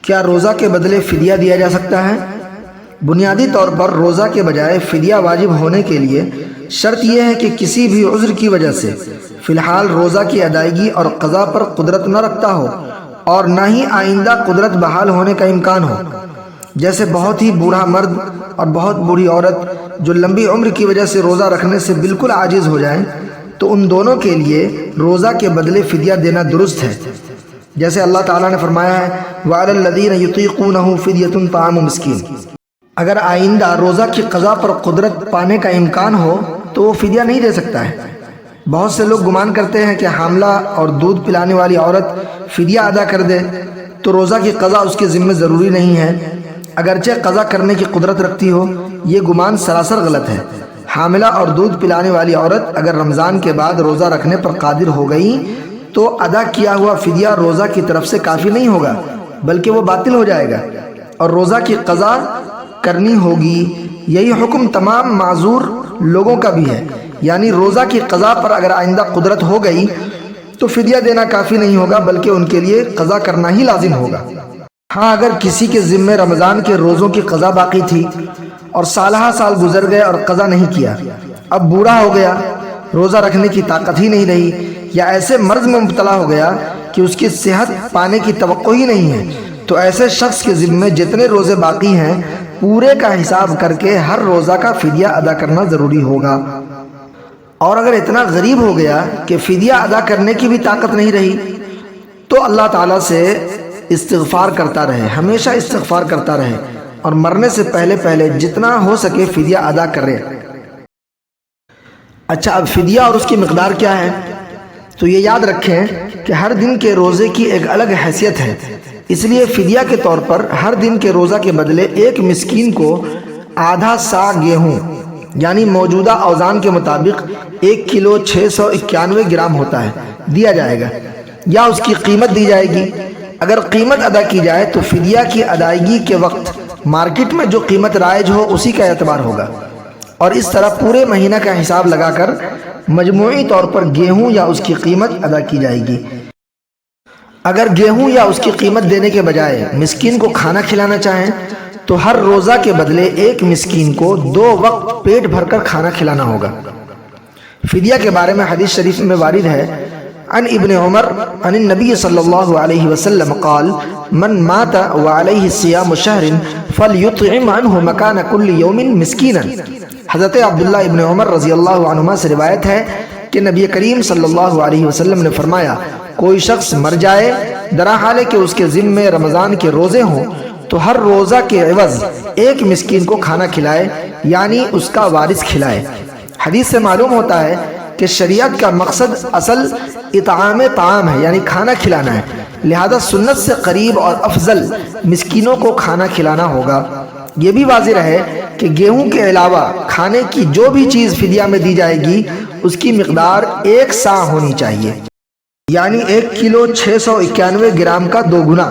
کیا روزہ کے بدلے فدیہ دیا جا سکتا ہے؟ بنیادی طور پر روزہ کے بجائے فدیہ واجب ہونے کے لیے شرط یہ ہے کہ کسی بھی عذر کی وجہ سے فی الحال روزہ کی ادائیگی اور قضا پر قدرت نہ رکھتا ہو اور نہ ہی آئندہ قدرت بحال ہونے کا امکان ہو، جیسے بہت ہی بوڑھا مرد اور بہت بوڑھی عورت جو لمبی عمر کی وجہ سے روزہ رکھنے سے بالکل عاجز ہو جائیں، تو ان دونوں کے لیے روزہ کے بدلے فدیہ دینا درست ہے، جیسے اللہ تعالیٰ نے فرمایا ہے وَعَلَى الَّذِينَ يُطِيقُونَهُ فِدْيَةٌ طَعَامُ مِسْكِينٍ۔ اگر آئندہ روزہ کی قضا پر قدرت پانے کا امکان ہو تو وہ فدیہ نہیں دے سکتا ہے۔ بہت سے لوگ گمان کرتے ہیں کہ حاملہ اور دودھ پلانے والی عورت فدیہ ادا کر دے تو روزہ کی قضا اس کے ذمہ ضروری نہیں ہے، اگرچہ قضا کرنے کی قدرت رکھتی ہو۔ یہ گمان سراسر غلط ہے۔ حاملہ اور دودھ پلانے والی عورت اگر رمضان کے بعد روزہ رکھنے پر قادر ہو گئی تو ادا کیا ہوا فدیہ روزہ کی طرف سے کافی نہیں ہوگا، بلکہ وہ باطل ہو جائے گا اور روزہ کی قضا کرنی ہوگی۔ یہی حکم تمام معذور لوگوں کا بھی ہے، یعنی روزہ کی قضا پر اگر آئندہ قدرت ہو گئی تو فدیہ دینا کافی نہیں ہوگا، بلکہ ان کے لیے قضا کرنا ہی لازم ہوگا۔ ہاں، اگر کسی کے ذمہ رمضان کے روزوں کی قضا باقی تھی اور سالہ سال گزر گئے اور قضا نہیں کیا، اب بوڑھا ہو گیا، روزہ رکھنے کی طاقت ہی نہیں رہی، یا ایسے مرض میں مبتلا ہو گیا کہ اس کی صحت پانے کی توقع ہی نہیں ہے، تو ایسے شخص کے ذمہ جتنے روزے باقی ہیں پورے کا حساب کر کے ہر روزہ کا فدیہ ادا کرنا ضروری ہوگا۔ اور اگر اتنا غریب ہو گیا کہ فدیہ ادا کرنے کی بھی طاقت نہیں رہی تو اللہ تعالیٰ سے استغفار کرتا رہے، ہمیشہ استغفار کرتا رہے، اور مرنے سے پہلے جتنا ہو سکے فدیہ ادا کرے۔ اچھا، اب فدیہ اور اس کی مقدار کیا ہے؟ تو یہ یاد رکھیں کہ ہر دن کے روزے کی ایک الگ حیثیت ہے، اس لیے فدیہ کے طور پر ہر دن کے روزہ کے بدلے ایک مسکین کو آدھا سا گیہوں، یعنی موجودہ اوزان کے مطابق 1 کلو 691 گرام ہوتا ہے، دیا جائے گا، یا اس کی قیمت دی جائے گی۔ اگر قیمت ادا کی جائے تو فدیہ کی ادائیگی کے وقت مارکیٹ میں جو قیمت رائج ہو اسی کا اعتبار ہوگا، اور اس طرح پورے مہینہ کا حساب لگا کر مجموعی طور پر گیہوں یا اس کی قیمت ادا کی جائے گی۔ اگر گیہوں یا اس کی قیمت دینے کے بجائے مسکین کو کھانا کھلانا چاہیں تو ہر روزہ کے بدلے ایک مسکین کو 2 وقت پیٹ بھر کر کھانا کھلانا ہوگا۔ فدیہ کے بارے میں حدیث شریف میں وارد ہے، عن ابن عمر عن النبی صلی اللہ علیہ وسلم قال من مات وعلیہ صیام شہر فلیطعم عنہ مکان کل یوم مسکینا۔ حضرت عبداللہ ابن عمر رضی اللہ عنہما سے روایت ہے کہ نبی کریم صلی اللہ علیہ وسلم نے فرمایا، کوئی شخص مر جائے درحال کہ اس کے ذمے رمضان کے روزے ہوں تو ہر روزہ کے عوض ایک مسکین کو کھانا کھلائے، یعنی اس کا وارث کھلائے۔ حدیث سے معلوم ہوتا ہے کہ شریعت کا مقصد اصل اطعام طعام ہے، یعنی کھانا کھلانا ہے، لہذا سنت سے قریب اور افضل مسکینوں کو کھانا کھلانا ہوگا۔ یہ بھی واضح رہے کہ گیہوں کے علاوہ کھانے کی جو بھی چیز فدیہ میں دی جائے گی اس کی مقدار 1 سا ہونی چاہیے، یعنی 1 کلو 691 گرام کا 2 گنا۔